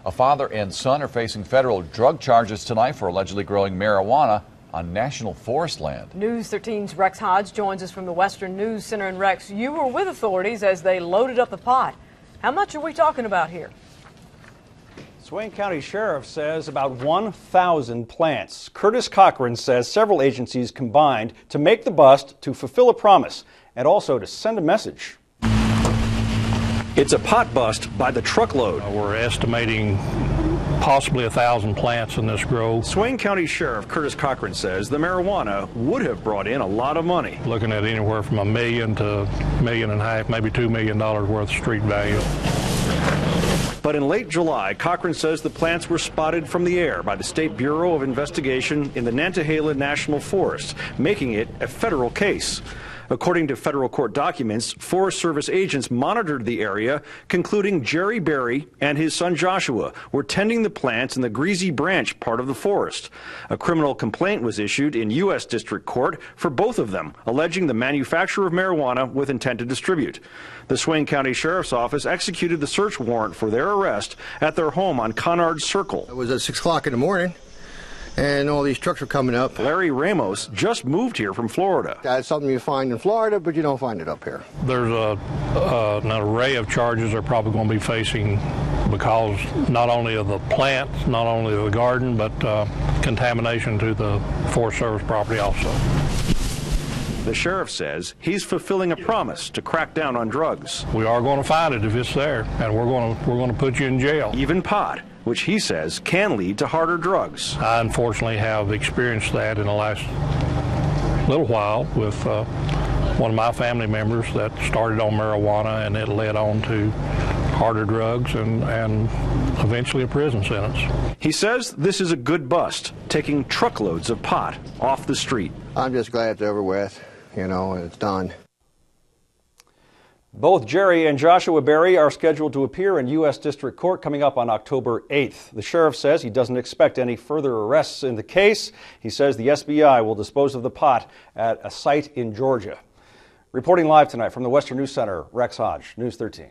A father and son are facing federal drug charges tonight for allegedly growing marijuana on national forest land. News 13's Rex Hodge joins us from the Western News Center. And Rex, you were with authorities as they loaded up the pot. How much are we talking about here? Swain County Sheriff says about 1,000 plants. Curtis Cochran says several agencies combined to make the bust to fulfill a promise and also to send a message. It's a pot bust by the truckload. We're estimating possibly 1,000 plants in this grove. Swain County Sheriff Curtis Cochran says the marijuana would have brought in a lot of money. Looking at anywhere from $1 million to $1.5 million, maybe $2 million worth of street value. But in late July, Cochran says the plants were spotted from the air by the State Bureau of Investigation in the Nantahala National Forest, making it a federal case. According to federal court documents, Forest Service agents monitored the area, concluding Jerry Berry and his son Joshua were tending the plants in the Greasy Branch part of the forest. A criminal complaint was issued in U.S. District Court for both of them, alleging the manufacture of marijuana with intent to distribute. The Swain County Sheriff's Office executed the search warrant for their arrest at their home on Conard Circle. It was at 6 o'clock in the morning, and all these trucks were coming up. Larry Ramos just moved here from Florida. That's something you find in Florida, but you don't find it up here. There's an array of charges they're probably going to be facing because not only of the plants, not only of the garden, but contamination to the Forest Service property also. The sheriff says he's fulfilling a promise to crack down on drugs. We are going to find it if it's there, and we're going to put you in jail. Even pot, which he says can lead to harder drugs. I unfortunately have experienced that in the last little while with one of my family members that started on marijuana, and it led on to harder drugs and eventually a prison sentence. He says this is a good bust, taking truckloads of pot off the street. I'm just glad it's over with, and it's done. Both Jerry and Joshua Berry are scheduled to appear in U.S. District Court coming up on October 8th. The sheriff says he doesn't expect any further arrests in the case. He says the SBI will dispose of the pot at a site in Georgia. Reporting live tonight from the Western News Center, Rex Hodge, News 13.